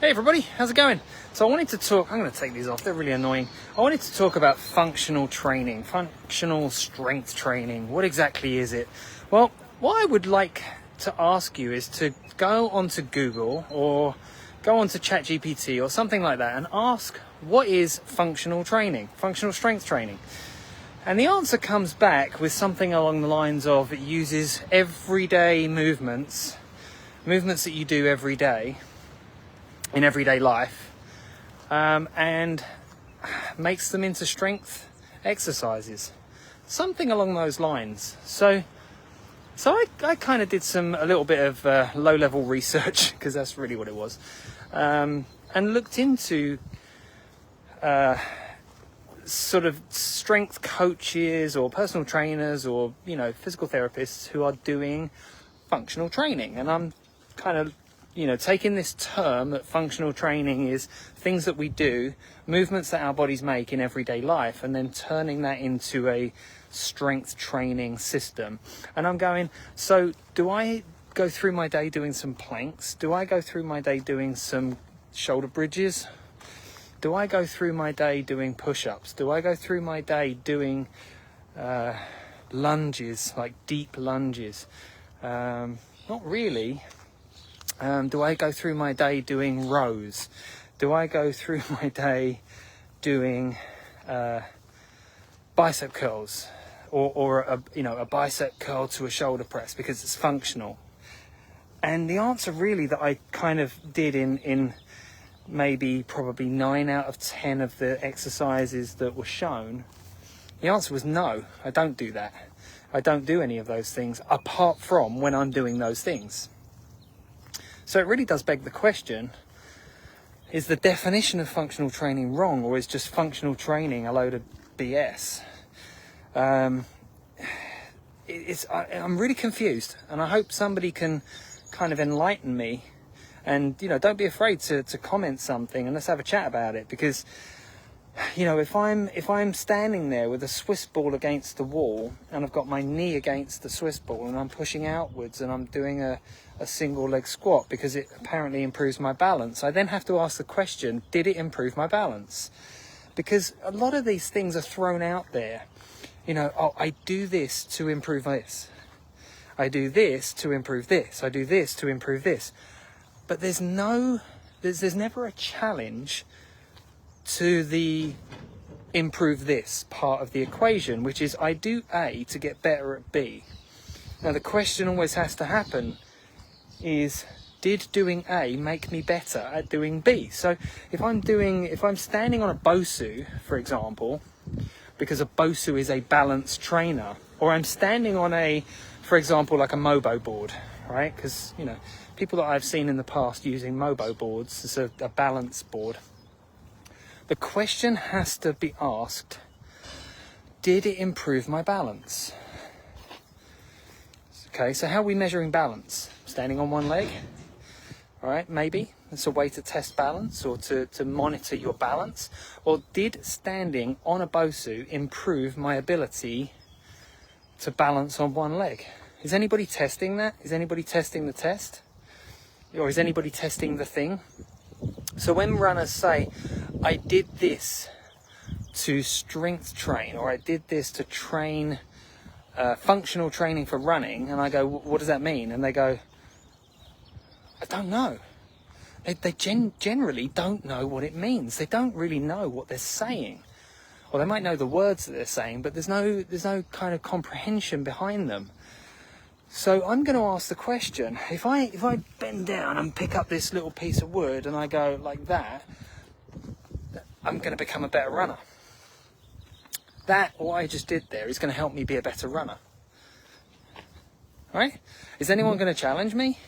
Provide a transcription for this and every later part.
Hey everybody, how's it going? So I wanted to talk, I'm going to take these off, they're really annoying. I wanted to talk about functional training, functional strength training. What exactly is it? Well, what I would like to ask you is to go onto Google or go onto ChatGPT or something like that and ask, what is functional training, functional strength training? And the answer comes back with something along the lines of, it uses everyday movements that you do every day, in everyday life, and makes them into strength exercises, something along those lines. So I kind of did a little bit of low-level research, because that's really what it was, and looked into sort of strength coaches or personal trainers or physical therapists who are doing functional training. And I'm kind of taking this term that functional training is things that we do, movements that our bodies make in everyday life, and then turning that into a strength training system. And I'm going, so do I go through my day doing some planks? Do I go through my day doing some shoulder bridges? Do I go through my day doing push-ups? Do I go through my day doing lunges, like deep lunges? Not really. Do I go through my day doing rows? Do I go through my day doing bicep curls or a bicep curl to a shoulder press because it's functional? And the answer really that I kind of did in probably 9 out of 10 of the exercises that were shown, the answer was no, I don't do that. I don't do any of those things apart from when I'm doing those things. So it really does beg the question, is the definition of functional training wrong, or is just functional training a load of BS? I'm really confused, and I hope somebody can kind of enlighten me. And don't be afraid to comment something, and let's have a chat about it. Because if I'm standing there with a Swiss ball against the wall, and I've got my knee against the Swiss ball, and I'm pushing outwards, and I'm doing a single leg squat because it apparently improves my balance, I then have to ask the question, did it improve my balance? Because a lot of these things are thrown out there. I do this to improve this. I do this to improve this. I do this to improve this. But there's never a challenge to the improve this part of the equation, which is I do A to get better at B. Now the question always has to happen is, did doing A make me better at doing B? So if I'm standing on a BOSU, for example, because a BOSU is a balance trainer, or I'm standing on for example, like a Mobo board, right? Because, people that I've seen in the past using Mobo boards as a balance board, the question has to be asked, did it improve my balance? Okay, so how are we measuring balance? Standing on one leg? All right, maybe. That's a way to test balance or to monitor your balance. Or did standing on a BOSU improve my ability to balance on one leg? Is anybody testing that? Is anybody testing the test? Or is anybody testing the thing? So when runners say, I did this to strength train, or I did this to train functional training for running, and I go, what does that mean? And they go, I don't know. They generally don't know what it means. They don't really know what they're saying. Or they might know the words that they're saying, but there's no kind of comprehension behind them. So I'm going to ask the question, if I bend down and pick up this little piece of wood and I go like that, I'm going to become a better runner. That, what I just did there, is going to help me be a better runner. Right? Is anyone going to challenge me?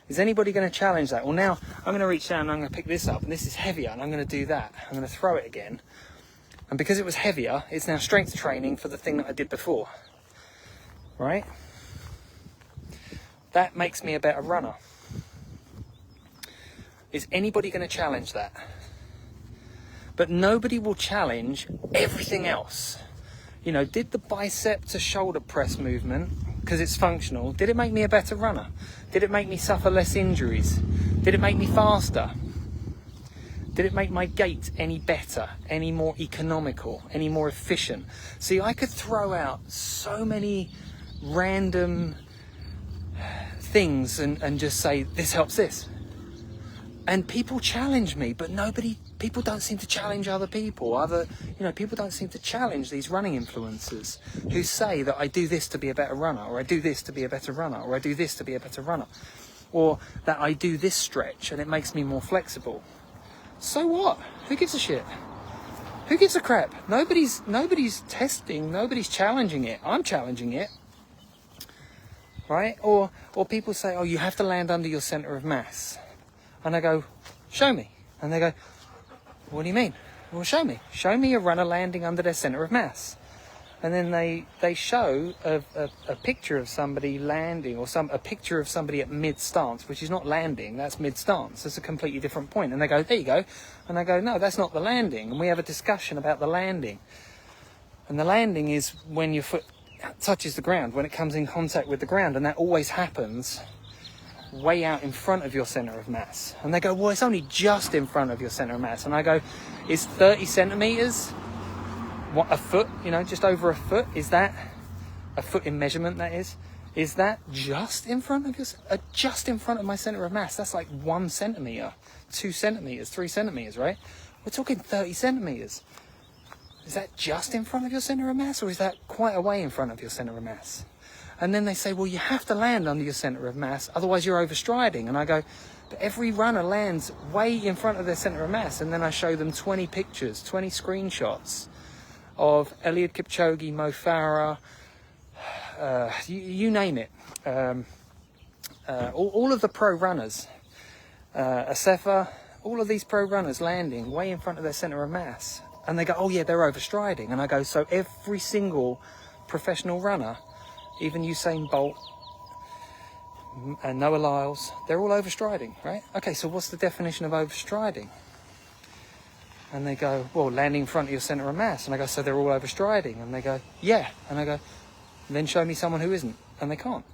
Is anybody going to challenge that? Well, now I'm going to reach down and I'm going to pick this up, and this is heavier, and I'm going to do that. I'm going to throw it again. And because it was heavier, it's now strength training for the thing that I did before. Right? That makes me a better runner. Is anybody going to challenge that? But nobody will challenge everything else. Did the bicep to shoulder press movement, because it's functional, did it make me a better runner? Did it make me suffer less injuries? Did it make me faster? Did it make my gait any better, any more economical, any more efficient? See, I could throw out so many random things and just say, this helps this. And people challenge me, but people don't seem to challenge other people. People don't seem to challenge these running influencers who say that I do this to be a better runner, or I do this to be a better runner, or I do this to be a better runner, or that I do this stretch and it makes me more flexible. So what? Who gives a shit? Who gives a crap? Nobody's testing, nobody's challenging it. I'm challenging it. Right? Or people say, oh, you have to land under your center of mass. And I go, show me. And they go, what do you mean? Well, show me. Show me a runner landing under their center of mass. And then they show a picture of somebody landing, or a picture of somebody at mid-stance, which is not landing, that's mid-stance. That's a completely different point. And they go, there you go. And I go, no, that's not the landing. And we have a discussion about the landing. And the landing is when your foot touches the ground, when it comes in contact with the ground. And that always happens way out in front of your center of mass. And they go, well, it's only just in front of your center of mass. And I go, is 30 centimeters, what, a foot, just over a foot? Is that a foot in measurement, that is? Is that just in front of just in front of my center of mass? That's like 1 centimeter, 2 centimeters, 3 centimeters, right? We're talking 30 centimeters. Is that just in front of your center of mass, or is that quite away in front of your center of mass? And then they say, well, you have to land under your center of mass, otherwise you're overstriding. And I go, but every runner lands way in front of their center of mass. And then I show them 20 pictures, 20 screenshots of Eliud Kipchoge, Mo Farah, you name it. All of the pro runners, Asefa, all of these pro runners landing way in front of their center of mass. And they go, oh yeah, they're overstriding. And I go, so every single professional runner, even Usain Bolt and Noah Lyles, they're all overstriding, right? Okay, so what's the definition of overstriding? And they go, well, landing in front of your center of mass. And I go, so they're all overstriding? And they go, yeah. And I go, then show me someone who isn't. And they can't.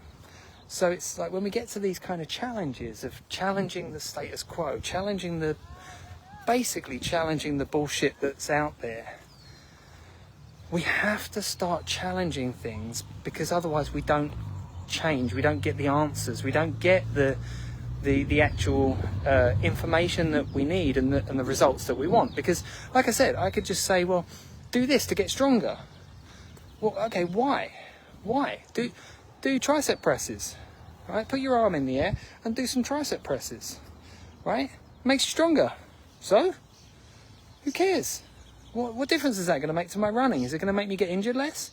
So it's like when we get to these kind of challenges of challenging the status quo, basically challenging the bullshit that's out there, we have to start challenging things, because otherwise we don't change, we don't get the answers, we don't get the actual information that we need and the results that we want. Because, like I said, I could just say, well, do this to get stronger. Well, okay, why? Do tricep presses, right? Put your arm in the air and do some tricep presses, right? Makes you stronger. So, who cares? What difference is that going to make to my running? Is it going to make me get injured less?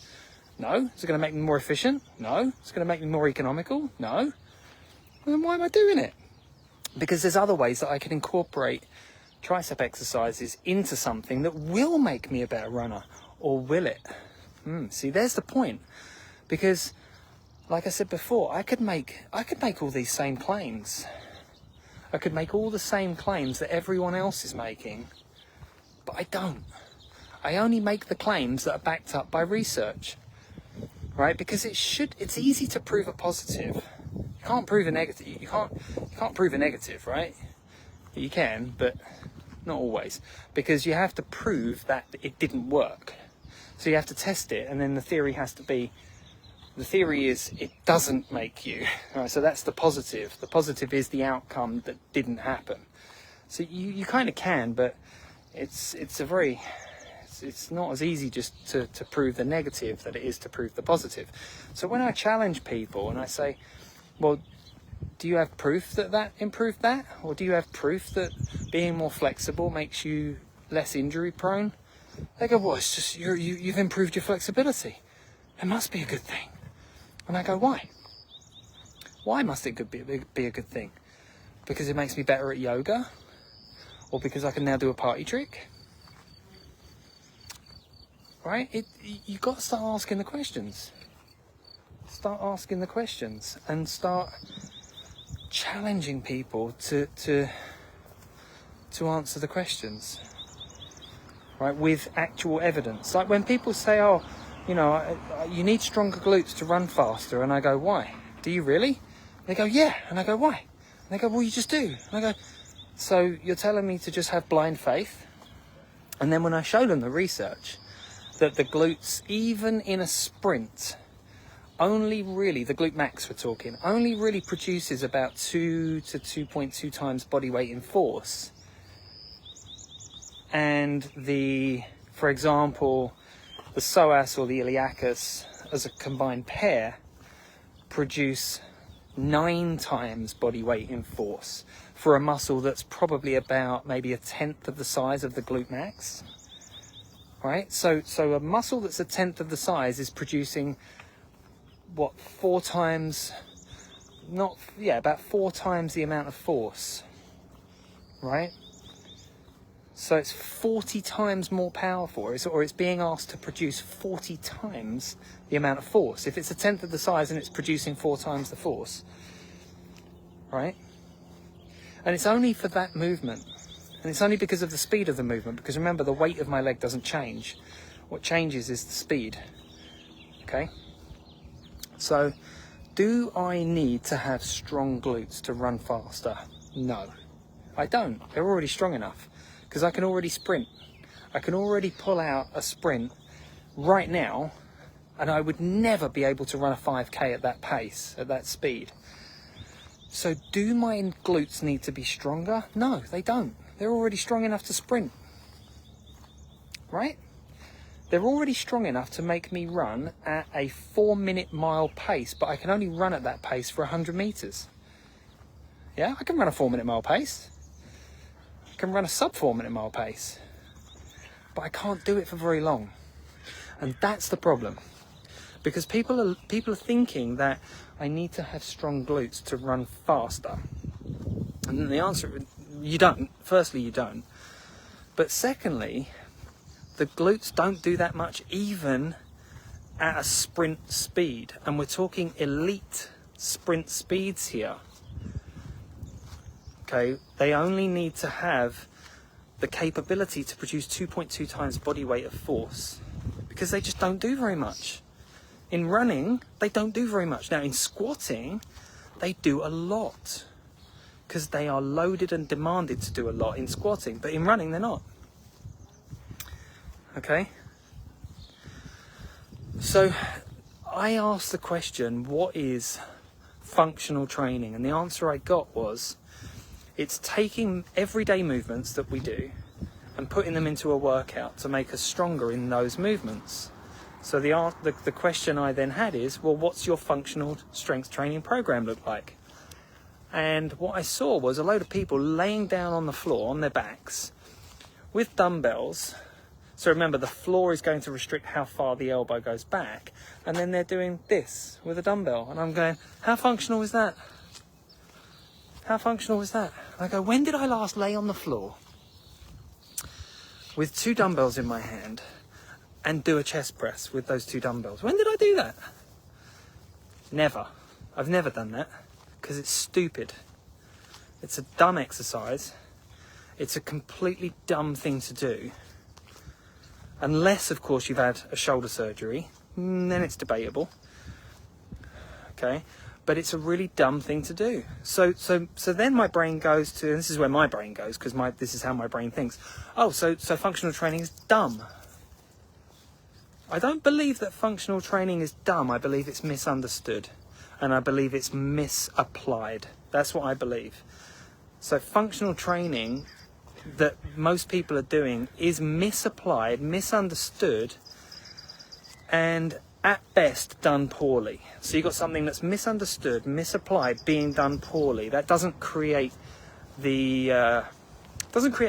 No. Is it going to make me more efficient? No. Is it going to make me more economical? No. Well, then why am I doing it? Because there's other ways that I can incorporate tricep exercises into something that will make me a better runner. Or will it? See, there's the point. Because, like I said before, I could make all these same claims. I could make all the same claims that everyone else is making. But I don't. I only make the claims that are backed up by research, right? Because it's easy to prove a positive. You can't prove a negative. You can't prove a negative, right? You can, but not always, because you have to prove that it didn't work. So you have to test it, and then the theory is it doesn't make you. Right? So that's the positive. The positive is the outcome that didn't happen. So you kind of can, but it's not as easy just to prove the negative that it is to prove the positive. So when I challenge people and I say, well, do you have proof that improved that? Or do you have proof that being more flexible makes you less injury prone? They go, well, it's just you've improved your flexibility. It must be a good thing. And I go, why? Why must it be a good thing? Because it makes me better at yoga? Or because I can now do a party trick? Right? You've got to start asking the questions. Start asking the questions and start challenging people to answer the questions. Right? With actual evidence. Like when people say, oh, you need stronger glutes to run faster. And I go, why? Do you really? They go, yeah. And I go, why? And they go, well, you just do. And I go, So you're telling me to just have blind faith? And then when I show them the research, that the glutes, even in a sprint, only really, the glute max we're talking, only really produces about 2 to 2.2 times body weight in force. And for example, the psoas or the iliacus as a combined pair produce 9 times body weight in force for a muscle that's probably about maybe a tenth of the size of the glute max. Right? So a muscle that's a tenth of the size is producing what, 4 times, about 4 times the amount of force, right? So it's 40 times more powerful, or it's being asked to produce 40 times the amount of force. If it's a tenth of the size and it's producing 4 times the force, right? And it's only for that movement. And it's only because of the speed of the movement, because remember, the weight of my leg doesn't change. What changes is the speed, okay? So, do I need to have strong glutes to run faster? No, I don't. They're already strong enough, because I can already sprint. I can already pull out a sprint right now, and I would never be able to run a 5K at that pace, at that speed. So do my glutes need to be stronger? No, they don't. They're already strong enough to sprint, right? They're already strong enough to make me run at a 4-minute mile pace, but I can only run at that pace for 100 meters. Yeah, I can run a 4-minute mile pace. I can run a sub 4-minute mile pace, but I can't do it for very long. And that's the problem, because people are thinking that I need to have strong glutes to run faster. And then the answer, you don't. Firstly, you don't. But secondly, the glutes don't do that much even at a sprint speed. And we're talking elite sprint speeds here. Okay, they only need to have the capability to produce 2.2 times body weight of force, because they just don't do very much. In running, they don't do very much. Now, in squatting, they do a lot, because they are loaded and demanded to do a lot in squatting, but in running, they're not. Okay? So, I asked the question, what is functional training? And the answer I got was, it's taking everyday movements that we do and putting them into a workout to make us stronger in those movements. So the question I then had is, well, what's your functional strength training program look like? And what I saw was a load of people laying down on the floor on their backs with dumbbells. So remember, the floor is going to restrict how far the elbow goes back. And then they're doing this with a dumbbell. And I'm going, how functional is that? How functional is that? And I go, when did I last lay on the floor with 2 dumbbells in my hand and do a chest press with those 2 dumbbells? When did I do that? Never. I've never done that, because it's stupid. It's a dumb exercise. It's a completely dumb thing to do. Unless, of course, you've had a shoulder surgery, then it's debatable. Okay? But it's a really dumb thing to do. So then my brain goes to, and this is where my brain goes, because this is how my brain thinks. Oh, so functional training is dumb. I don't believe that functional training is dumb. I believe it's misunderstood. And I believe it's misapplied. That's what I believe. So functional training that most people are doing is misapplied, misunderstood, and at best done poorly. So you've got something that's misunderstood, misapplied, being done poorly. That doesn't create a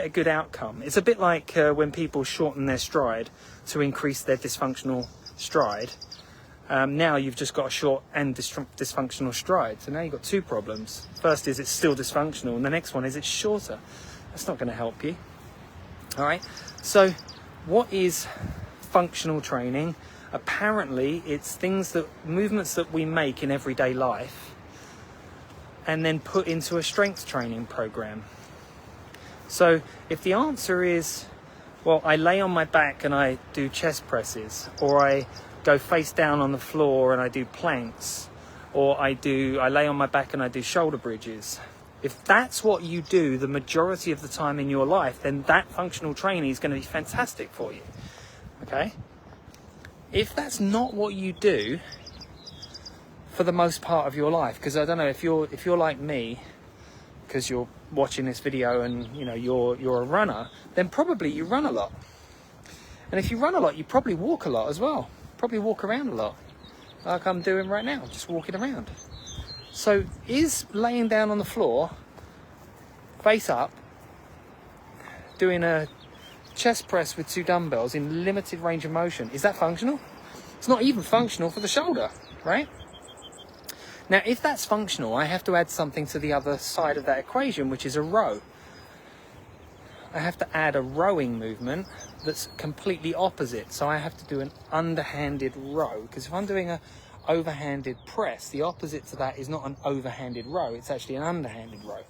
good outcome. It's a bit like when people shorten their stride to increase their dysfunctional stride. Now you've just got a short and dysfunctional stride. So now you've got 2 problems. First is it's still dysfunctional, and the next one is it's shorter. That's not going to help you. All right. So what is functional training? Apparently, it's movements that we make in everyday life and then put into a strength training program. So if the answer is, well, I lay on my back and I do chest presses, or I go face down on the floor and I do planks, or I lay on my back and I do shoulder bridges. If that's what you do the majority of the time in your life, then that functional training is going to be fantastic for you. Okay? If that's not what you do for the most part of your life, because I don't know if you're like me, because you're watching this video and you're a runner, then probably you run a lot. And if you run a lot, you probably walk a lot as well. Probably walk around a lot, like I'm doing right now, just walking around. So is laying down on the floor, face up, doing a chest press with 2 dumbbells in limited range of motion, is that functional? It's not even functional for the shoulder, right? Now, if that's functional, I have to add something to the other side of that equation, which is a row. I have to add a rowing movement that's completely opposite. So I have to do an underhanded row, because if I'm doing a overhanded press, the opposite to that is not an overhanded row, it's actually an underhanded row,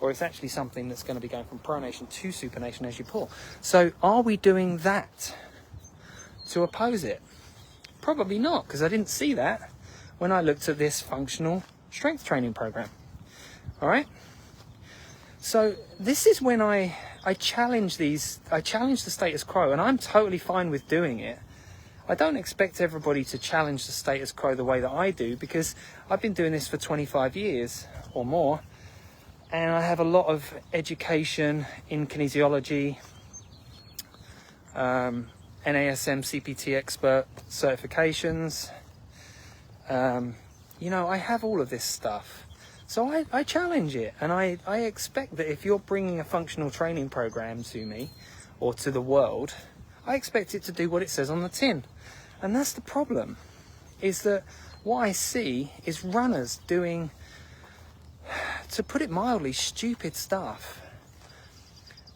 or it's actually something that's going to be going from pronation to supination as you pull. So are we doing that to oppose it? Probably not, because I didn't see that when I looked at this functional strength training program. All right, so this is when I challenge the status quo, and I'm totally fine with doing it. I don't expect everybody to challenge the status quo the way that I do, because I've been doing this for 25 years or more, and I have a lot of education in kinesiology, NASM CPT expert certifications. I have all of this stuff. So I challenge it, and I expect that if you're bringing a functional training program to me or to the world, I expect it to do what it says on the tin. And that's the problem, is that what I see is runners doing, to put it mildly, stupid stuff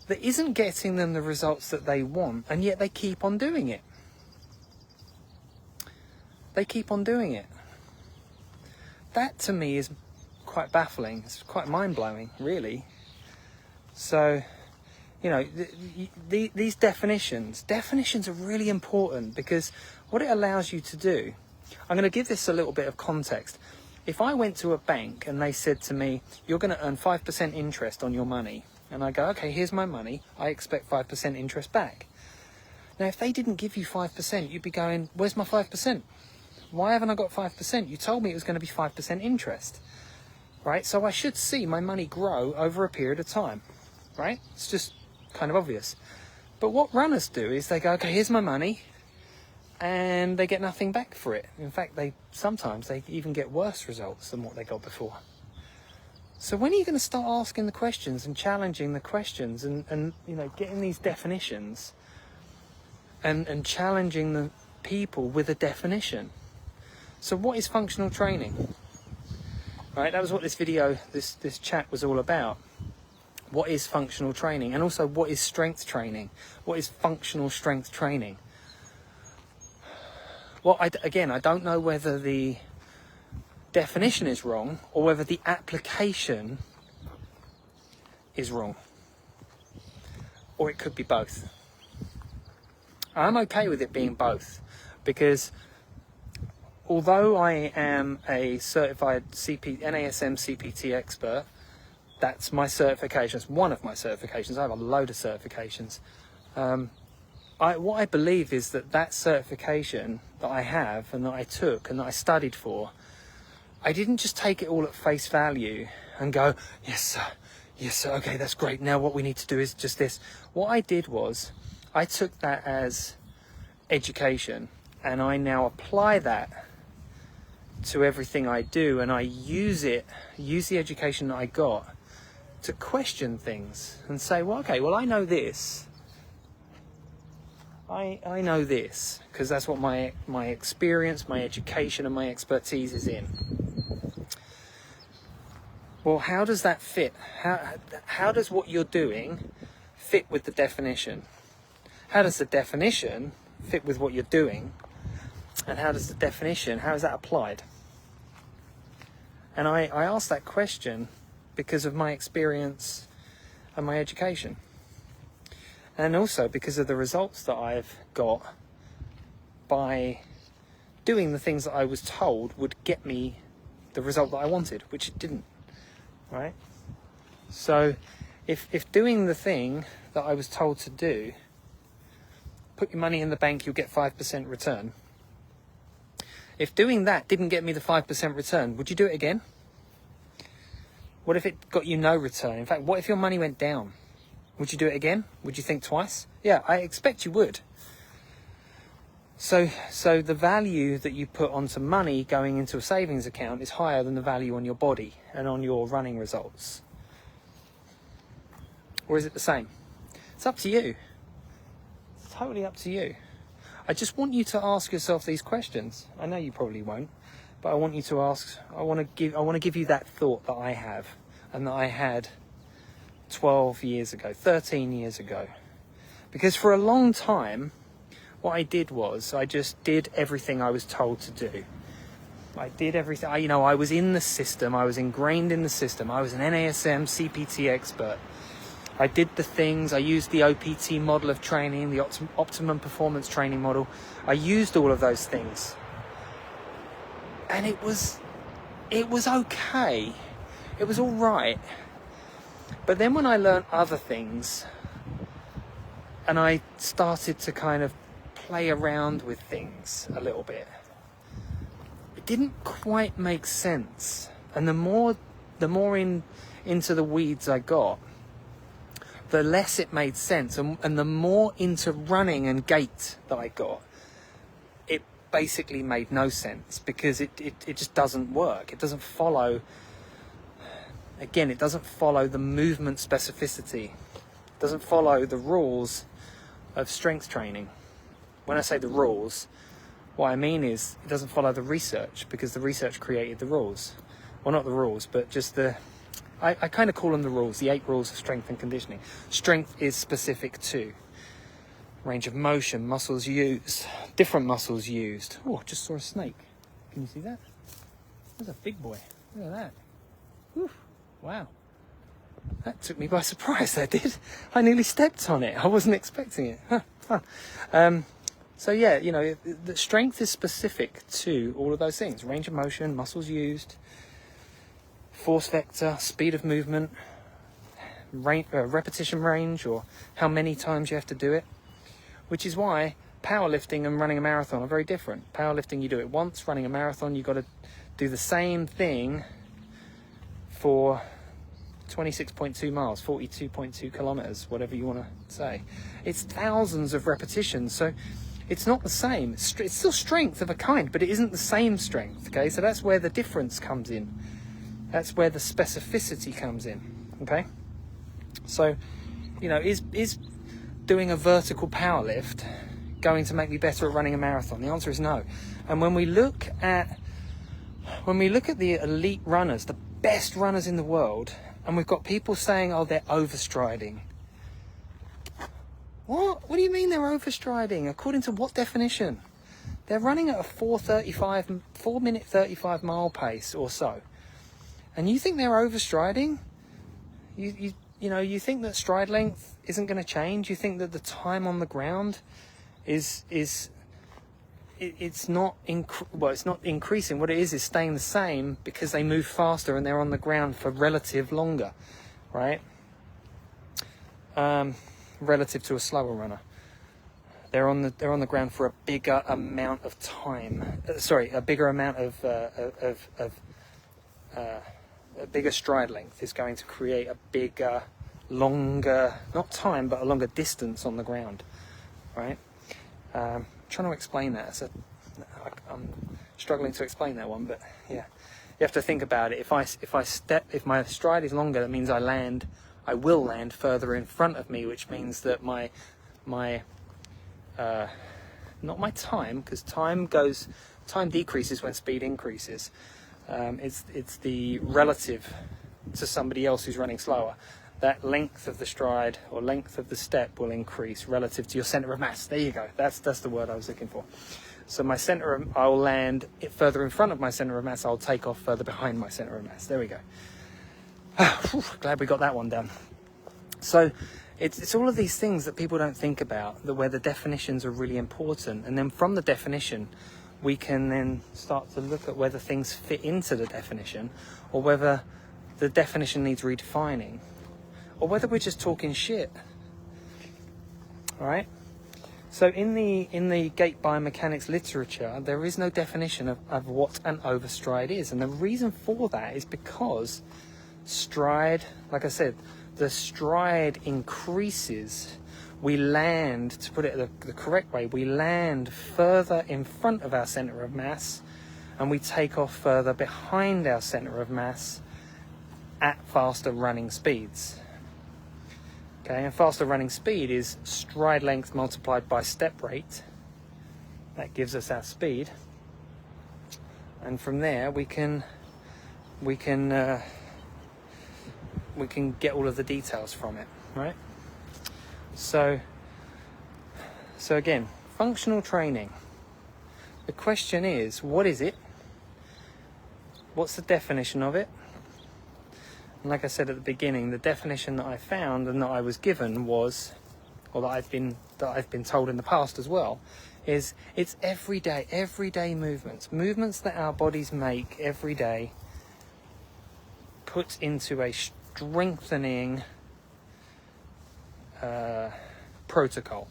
that isn't getting them the results that they want, and yet they keep on doing it. They keep on doing it. That to me is quite baffling. It's quite mind-blowing, really. So, these definitions are really important, because what it allows you to do, I'm going to give this a little bit of context. If I went to a bank and they said to me, you're going to earn 5% interest on your money, and I go, okay, here's my money, I expect 5% interest back. Now, if they didn't give you 5%, you'd be going, where's my 5%? Why haven't I got 5%? You told me it was going to be 5% interest, right? So I should see my money grow over a period of time, right? It's just kind of obvious. But what runners do is they go, okay, here's my money, and they get nothing back for it. In fact, sometimes they even get worse results than what they got before. So when are you going to start asking the questions and challenging the questions and getting these definitions and challenging the people with a definition? So what is functional training? Right, that was what this video, this chat was all about. What is functional training? And also, what is strength training? What is functional strength training? Well, I don't know whether the definition is wrong or whether the application is wrong. Or it could be both. I'm okay with it being both, because although I am a certified NASM CPT expert, that's my certification. It's one of my certifications. I have a load of certifications. What I believe is that certification that I have and that I took and that I studied for, I didn't just take it all at face value and go, yes sir, okay, that's great, now what we need to do is just this. What I did was, I took that as education, and I now apply that to everything I do, and I use the education that I got to question things and say, well, okay, well, I know this. I know this because that's what my experience, my education, and my expertise is in. Well, how does that fit? How does what you're doing fit with the definition? How does the definition fit with what you're doing? And how does the definition, how is that applied? And I asked that question because of my experience and my education. And also because of the results that I've got by doing the things that I was told would get me the result that I wanted, which it didn't, right? So if doing the thing that I was told to do, put your money in the bank, you'll get 5% return. If doing that didn't get me the 5% return, would you do it again? What if it got you no return? In fact, what if your money went down? Would you do it again? Would you think twice? Yeah, I expect you would. So the value that you put onto money going into a savings account is higher than the value on your body and on your running results. Or is it the same? It's up to you. It's totally up to you. I just want you to ask yourself these questions. I know you probably won't, but I want you to ask. I want to give you that thought that I have and that I had 12 years ago, 13 years ago. Because for a long time, what I did was I just did everything I was told to do. I did everything. I was in the system. I was ingrained in the system. I was an NASM CPT expert. I did the things. I used the OPT model of training, the optimum performance training model. I used all of those things. And it was okay. It was all right. But then when I learned other things and I started to kind of play around with things a little bit, it didn't quite make sense. And the more into the weeds I got, the less it made sense. And the more into running and gait that I got, it basically made no sense, because it just doesn't work. It doesn't follow, again, it doesn't follow the movement specificity. It doesn't follow the rules of strength training. When I say the rules, what I mean is it doesn't follow the research, because the research created the rules. Well, not the rules, but just I kind of call them the rules, the 8 rules of strength and conditioning. Strength is specific to range of motion, muscles used, different muscles used. Oh, I just saw a snake. Can you see that? That's a big boy. Look at that. Whew. Wow. That took me by surprise, that did. I nearly stepped on it. I wasn't expecting it. Fun. So yeah, the strength is specific to all of those things. Range of motion, muscles used, force vector, speed of movement, repetition range, or how many times you have to do it. Which is why powerlifting and running a marathon are very different. Powerlifting, you do it once. Running a marathon, you've got to do the same thing for 26.2 miles, 42.2 kilometers, whatever you want to say. It's thousands of repetitions, so it's not the same. It's still strength of a kind, but it isn't the same strength, okay? So that's where the difference comes in. That's where the specificity comes in, okay? So, is doing a vertical power lift going to make me better at running a marathon? The answer is no. And when we look at the elite runners, the best runners in the world, and we've got people saying, oh, they're overstriding. What do you mean they're overstriding? According to what definition? They're running at a 4 minute 35 mile pace or so. And you think they're overstriding? You think that stride length isn't going to change? You think that the time on the ground it's not increasing. What it is staying the same, because they move faster and they're on the ground for relative longer, right? Relative to a slower runner. They're on the ground for a bigger amount of time. A bigger amount of a bigger stride length is going to create a bigger, longer, not time, but a longer distance on the ground, right? Trying to explain that. I'm struggling to explain that one, but yeah, you have to think about it. If my stride is longer, that means I will land further in front of me, which means that my not my time, because time decreases when speed increases. It's the relative to somebody else who's running slower. That length of the stride or length of the step will increase relative to your center of mass. There you go. That's the word I was looking for. So I'll land further in front of my center of mass. I'll take off further behind my center of mass. There we go. Glad we got that one done. So it's all of these things that people don't think about, where the definitions are really important. And then from the definition, we can then start to look at whether things fit into the definition or whether the definition needs redefining. or whether we're just talking shit. All right. So in the gait biomechanics literature, there is no definition of what an overstride is. And the reason for that is because stride, like I said, the stride increases. We land, to put it the correct way, we land further in front of our center of mass, and we take off further behind our center of mass at faster running speeds. Okay, and faster running speed is stride length multiplied by step rate. That gives us our speed, and from there we can get all of the details from it, right? So again, functional training. The question is, what is it? What's the definition of it? And like I said at the beginning, the definition that I found and that I was given was, or that I've been told in the past as well, is it's everyday movements that our bodies make every day, put into a strengthening protocol,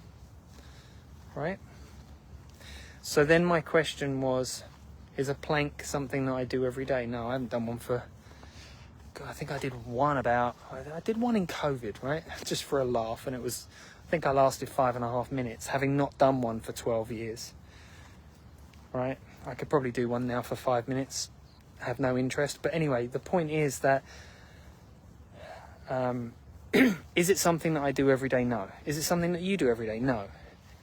right? So then my question was, is a plank something that I do every day? No, I haven't done one for, God, I think I did one in COVID, right? Just for a laugh, and I think I lasted 5.5 minutes, having not done one for 12 years, right? I could probably do one now for 5 minutes, have no interest. But anyway, the point is that, is it something that I do every day? No. Is it something that you do every day? No.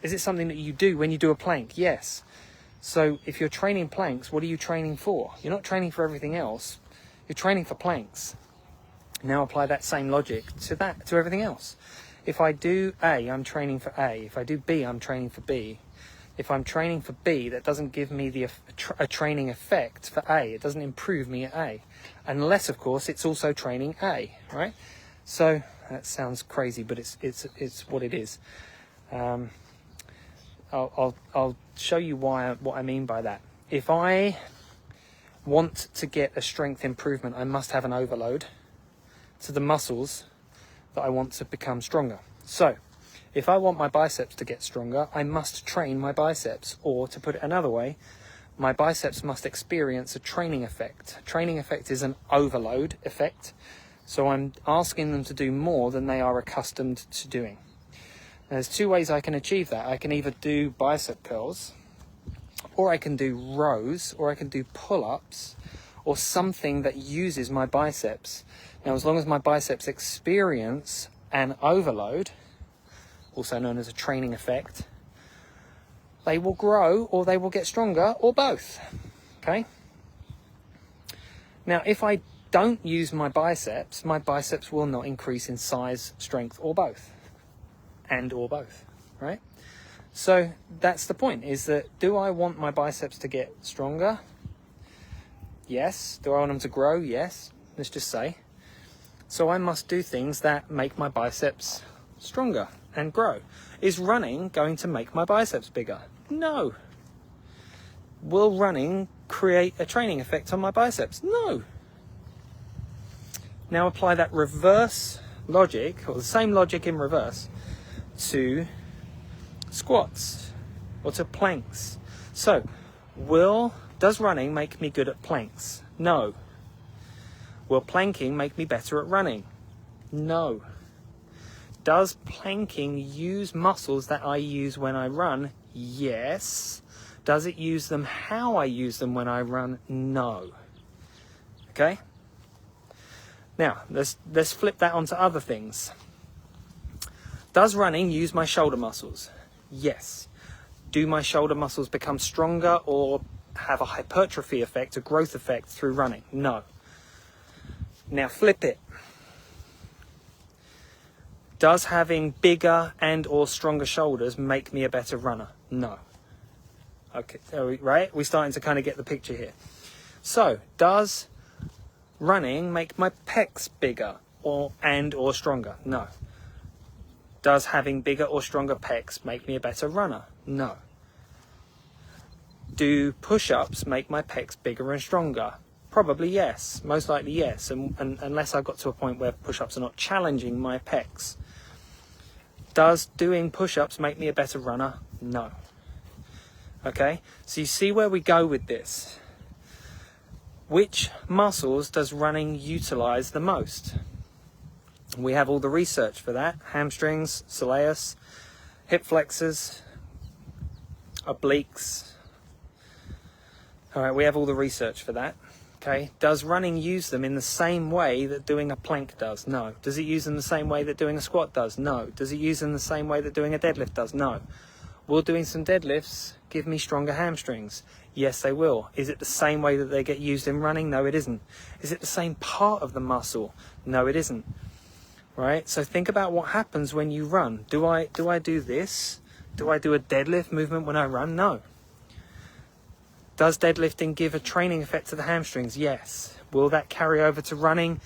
Is it something that you do when you do a plank? Yes. So if you're training planks, what are you training for? You're not training for everything else. You're training for planks. Now apply that same logic to everything else. If I do A, I'm training for A. If I do B, I'm training for B. If I'm training for B, that doesn't give me a training effect for A. It doesn't improve me at A. Unless, of course, it's also training A, right? So that sounds crazy, but it's what it is. I'll show you what I mean by that. If I want to get a strength improvement, I must have an overload to the muscles that I want to become stronger. So if I want my biceps to get stronger, I must train my biceps, or to put it another way, my biceps must experience a training effect. Training effect is an overload effect, so I'm asking them to do more than they are accustomed to doing. There's two ways I can achieve that. I can either do bicep curls, or I can do rows, or I can do pull-ups, or something that uses my biceps. Now, as long as my biceps experience an overload, also known as a training effect, they will grow, or they will get stronger, or both. Okay? Now, if I don't use my biceps will not increase in size, strength, or both. Or both, right? So that's the point, is that, do I want my biceps to get stronger? Yes. Do I want them to grow? Yes. Let's just say. So I must do things that make my biceps stronger and grow. Is running going to make my biceps bigger? No. Will running create a training effect on my biceps? No. Now apply that reverse logic, or the same logic in reverse, to squats or to planks. So, does running make me good at planks? No. Will planking make me better at running? No. Does planking use muscles that I use when I run? Yes. Does it use them how I use them when I run? No. Okay? Now, let's flip that onto other things. Does running use my shoulder muscles? Yes. Do my shoulder muscles become stronger or have a hypertrophy effect, a growth effect through running? No. Now flip it. Does having bigger and or stronger shoulders make me a better runner? No. Okay, right? We're starting to kind of get the picture here. So, does running make my pecs bigger or stronger? No. Does having bigger or stronger pecs make me a better runner? No. Do push-ups make my pecs bigger and stronger? Probably yes, most likely yes, and unless I got to a point where push-ups are not challenging my pecs. Does doing push-ups make me a better runner? No. Okay, so you see where we go with this. Which muscles does running utilize the most? We have all the research for that. Hamstrings, soleus, hip flexors, obliques. All right, we have all the research for that. Okay, does running use them in the same way that doing a plank does? No. Does it use them the same way that doing a squat does? No. Does it use them the same way that doing a deadlift does? No. Will doing some deadlifts give me stronger hamstrings? Yes, they will. Is it the same way that they get used in running? No, it isn't. Is it the same part of the muscle? No, it isn't. Right? So think about what happens when you run. Do I do this? Do I do a deadlift movement when I run? No. Does deadlifting give a training effect to the hamstrings? Yes. Will that carry over to running?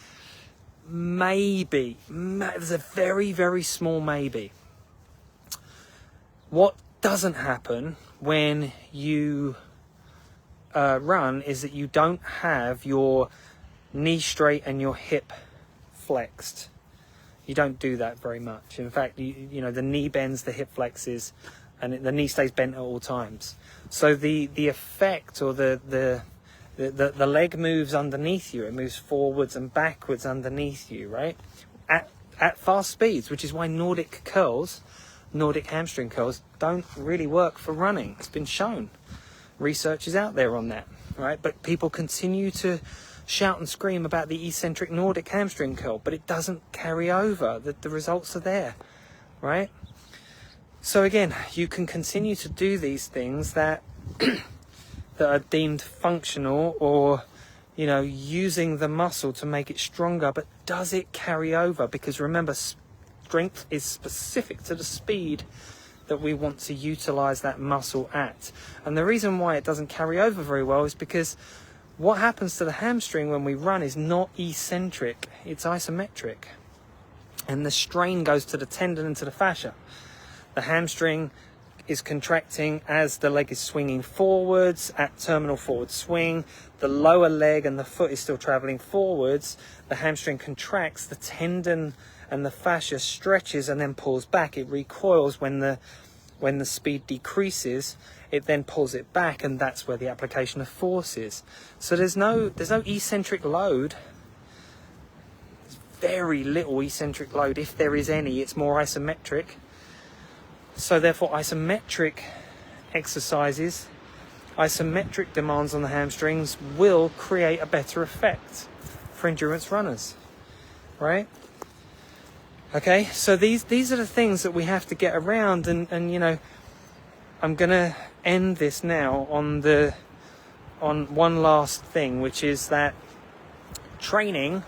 Maybe. There's a very, very small maybe. What doesn't happen when you run is that you don't have your knee straight and your hip flexed. You don't do that very much. In fact, you know, the knee bends, the hip flexes, and the knee stays bent at all times. So the effect, or the leg moves underneath you. It moves forwards and backwards underneath you, right? At fast speeds, which is why Nordic hamstring curls don't really work for running. It's been shown. Research is out there on that, right? But people continue to shout and scream about the eccentric Nordic hamstring curl, but it doesn't carry over. The results are there, right? So again, you can continue to do these things that that are deemed functional, or, you know, using the muscle to make it stronger, but does it carry over? Because remember, strength is specific to the speed that we want to utilize that muscle at. And the reason why it doesn't carry over very well is because what happens to the hamstring when we run is not eccentric, it's isometric. And the strain goes to the tendon and to the fascia. The hamstring is contracting as the leg is swinging forwards at terminal forward swing. The lower leg and the foot is still traveling forwards. The hamstring contracts, the tendon and the fascia stretches and then pulls back. It recoils when the speed decreases. It then pulls it back, and that's where the application of force is. So there's no eccentric load. There's very little eccentric load, if there is any. It's more isometric. So therefore, isometric exercises, isometric demands on the hamstrings will create a better effect for endurance runners, right? Okay, so these are the things that we have to get around, and you know, I'm gonna end this now on one last thing, which is that training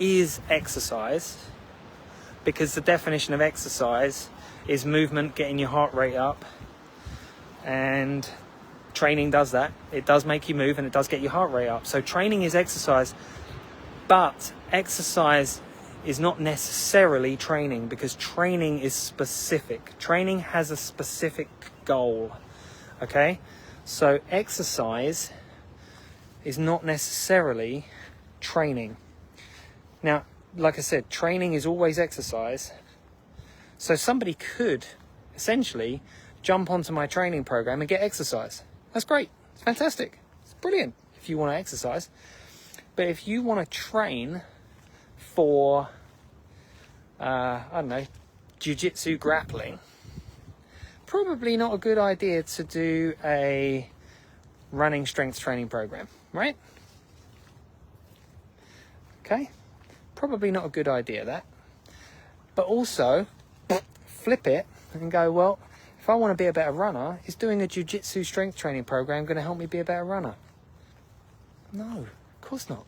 is exercise, because the definition of exercise is movement, getting your heart rate up, and training does that. It does make you move and it does get your heart rate up. So training is exercise, but exercise is not necessarily training, because training is specific. Training has a specific goal, okay? So exercise is not necessarily training. Now, like I said, training is always exercise. So somebody could essentially jump onto my training program and get exercise. That's great. It's fantastic. It's brilliant if you want to exercise. But if you want to train for, I don't know, jiu-jitsu grappling, probably not a good idea to do a running strength training program, right? Okay? Probably not a good idea, that. But also, flip it and go, well, if I want to be a better runner, is doing a jiu-jitsu strength training program going to help me be a better runner? No, of course not.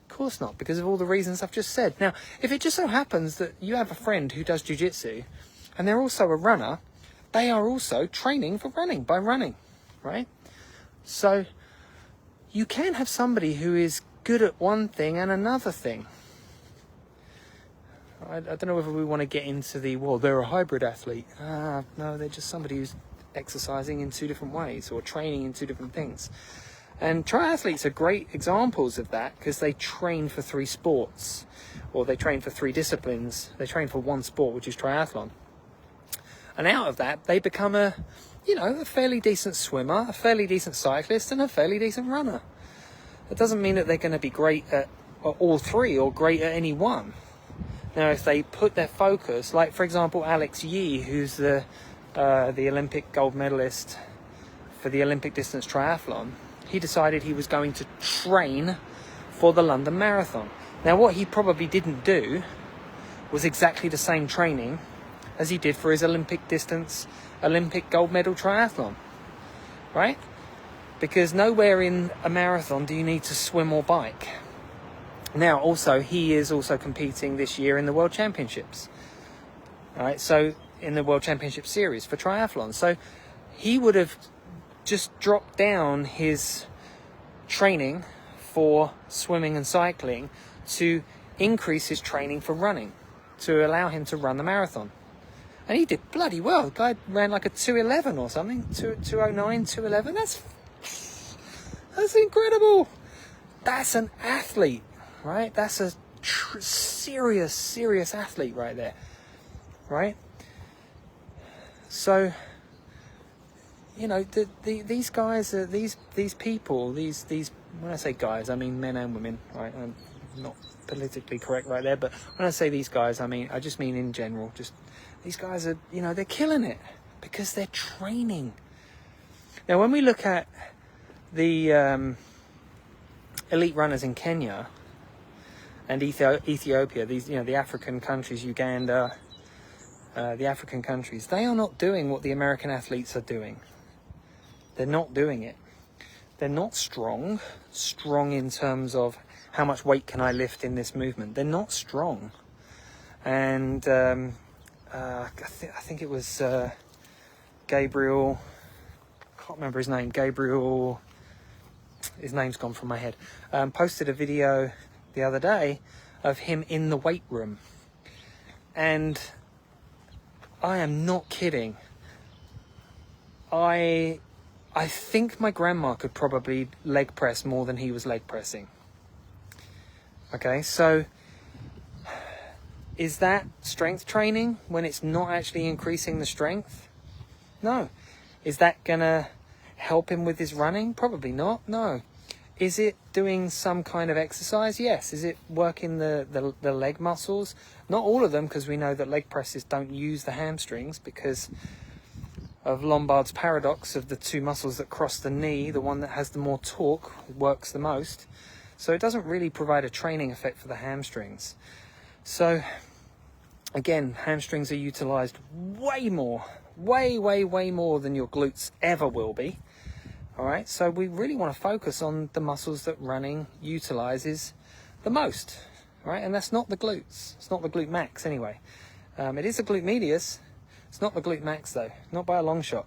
Of course not, because of all the reasons I've just said. Now, if it just so happens that you have a friend who does jiu-jitsu and they're also a runner, they are also training for running by running, right? So you can have somebody who is good at one thing and another thing. I don't know whether we want to get into well, they're a hybrid athlete. No, they're just somebody who's exercising in two different ways or training in two different things. And triathletes are great examples of that because they train for 3 sports, or they train for 3 disciplines. They train for one sport, which is triathlon. And out of that, they become a fairly decent swimmer, a fairly decent cyclist, and a fairly decent runner. That doesn't mean that they're going to be great at all 3 or great at any one. Now, if they put their focus, like for example, Alex Yee, who's the Olympic gold medalist for the Olympic distance triathlon, he decided he was going to train for the London Marathon. Now, what he probably didn't do was exactly the same training as he did for his Olympic gold medal triathlon, right? Because nowhere in a marathon do you need to swim or bike. Now, also, he is also competing this year in the World Championships, right? So, in the World Championship Series for triathlon. So, he would have just dropped down his training for swimming and cycling to increase his training for running, to allow him to run the marathon. And he did bloody well. The guy ran like a 2:11 or something, 2:09, 2:11. That's incredible. That's an athlete, right? That's a serious athlete right there, right? So, these guys, these people, these when I say guys, I mean men and women, right? I'm not politically correct right there, but when I say these guys, I just mean in general. Just these guys are, they're killing it because they're training. Now, when we look at the elite runners in Kenya and Ethiopia, these, the African countries, Uganda, the African countries, they are not doing what the American athletes are doing. They're not doing it. They're not strong in terms of how much weight can I lift in this movement. They're not strong. And I think it was Gabriel, I can't remember his name, Gabriel, his name's gone from my head, posted a video the other day of him in the weight room. And I am not kidding. I think my grandma could probably leg press more than he was leg pressing. Okay, so is that strength training when it's not actually increasing the strength? No. Is that gonna help him with his running? Probably not, no. Is it doing some kind of exercise? Yes. Is it working the leg muscles? Not all of them, because we know that leg presses don't use the hamstrings because of Lombard's paradox of the 2 muscles that cross the knee. The one that has the more torque works the most. So it doesn't really provide a training effect for the hamstrings. So again, hamstrings are utilized way more than your glutes ever will be. All right, so we really want to focus on the muscles that running utilizes the most, right? And that's not the glutes. It's not the glute max anyway. It is the glute medius. It's not the glute max though, not by a long shot,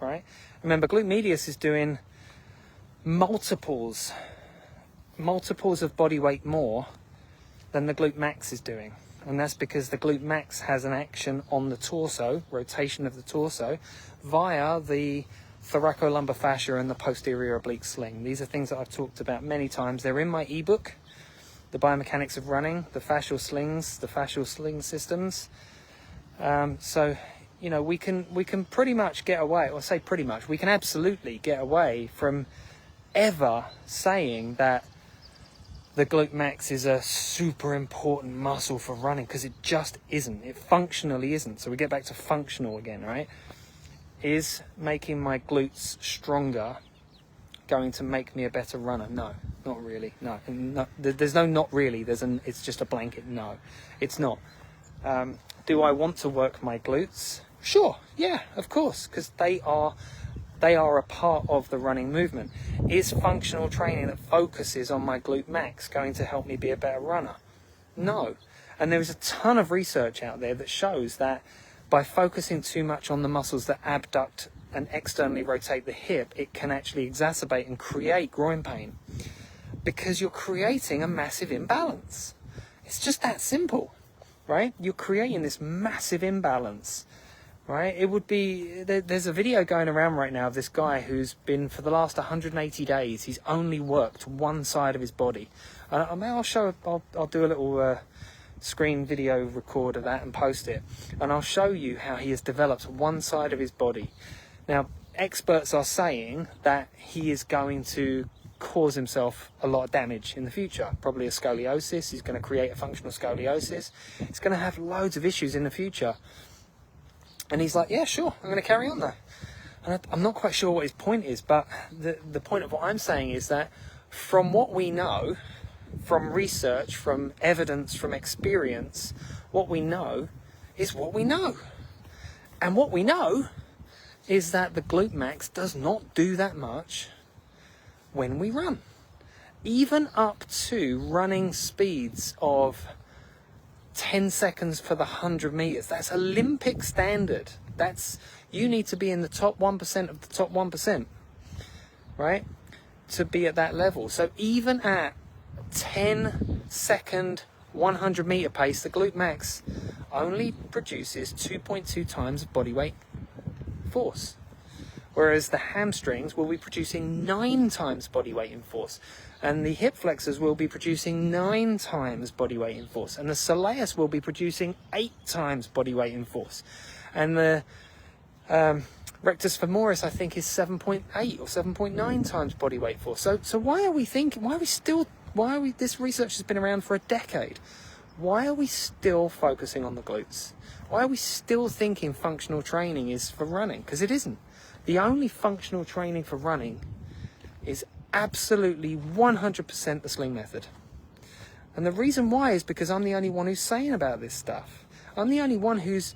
right? Remember, glute medius is doing multiples of body weight more than the glute max is doing. And that's because the glute max has an action on the torso, rotation of the torso, via the thoracolumbar fascia and the posterior oblique sling. These are things that I've talked about many times. They're in my ebook, The Biomechanics of Running, the fascial sling systems. So, we can pretty much get away, or say pretty much, we can absolutely get away from ever saying that the glute max is a super important muscle for running, because it just isn't. It functionally isn't. So we get back to functional again, right? Is making my glutes stronger going to make me a better runner? No, not really. No, there's no not really. It's just a blanket no. It's not. Do I want to work my glutes? Sure, yeah, of course, because they are a part of the running movement. Is functional training that focuses on my glute max going to help me be a better runner? No. And there is a ton of research out there that shows that by focusing too much on the muscles that abduct and externally rotate the hip, it can actually exacerbate and create groin pain, because you're creating a massive imbalance. It's just that simple, right? You're creating this massive imbalance right? It would be, there's a video going around right now of this guy who's been, for the last 180 days, he's only worked one side of his body. I'll do a little screen video record of that and post it, and I'll show you how he has developed one side of his body. Now, experts are saying that he is going to cause himself a lot of damage in the future, probably a scoliosis. He's going to create a functional scoliosis. He's going to have loads of issues in the future. And he's like, yeah, sure, I'm going to carry on though. And I'm not quite sure what his point is, but the point of what I'm saying is that from what we know, from research, from evidence, from experience, what we know is what we know. And what we know is that the glute max does not do that much when we run. Even up to running speeds of 10 seconds for the 100 meters. That's Olympic standard. You need to be in the top 1% of the top 1%, right? To be at that level. So even at 10-second 100 meter pace, the glute max only produces 2.2 times body weight force, whereas the hamstrings will be producing 9 times body weight in force, and the hip flexors will be producing 9 times body weight in force, and the soleus will be producing 8 times body weight in force, and the rectus femoris, I think, is 7.8 or 7.9 times body weight force. So why are we this research has been around for a decade. Why are we still focusing on the glutes? Why are we still thinking functional training is for running? Because it isn't. The only functional training for running is absolutely 100% the sling method. And the reason why is because I'm the only one who's saying about this stuff. I'm the only one who's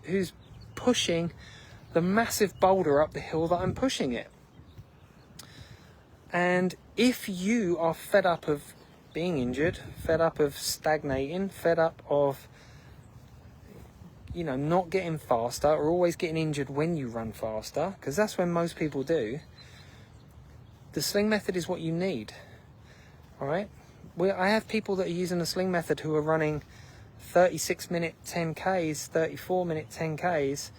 pushing the massive boulder up the hill that I'm pushing it. And if you are fed up of being injured, fed up of stagnating, fed up of not getting faster, or always getting injured when you run faster, because that's when most people do, the sling method is what you need. All right? I have people that are using the sling method who are running 36-minute 10Ks, 34-minute 10Ks,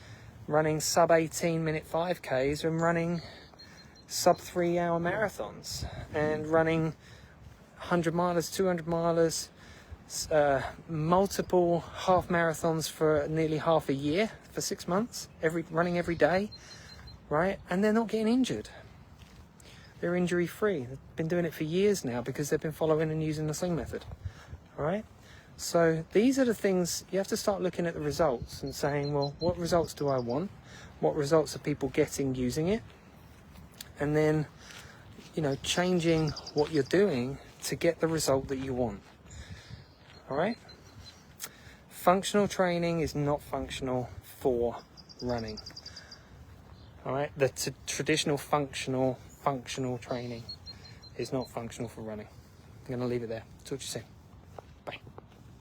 running sub-18-minute 5Ks, and running sub-3-hour marathons, and running 100 milers, 200 milers, multiple half marathons for nearly half a year, for 6 months, running every day, right? And they're not getting injured. They're injury free. They've been doing it for years now because they've been following and using the sling method. All right? So these are the things, you have to start looking at the results and saying, well, what results do I want? What results are people getting using it? And then, changing what you're doing to get the result that you want. All right? Functional training is not functional for running. All right? The traditional functional training is not functional for running. I'm going to leave it there. Talk to you soon.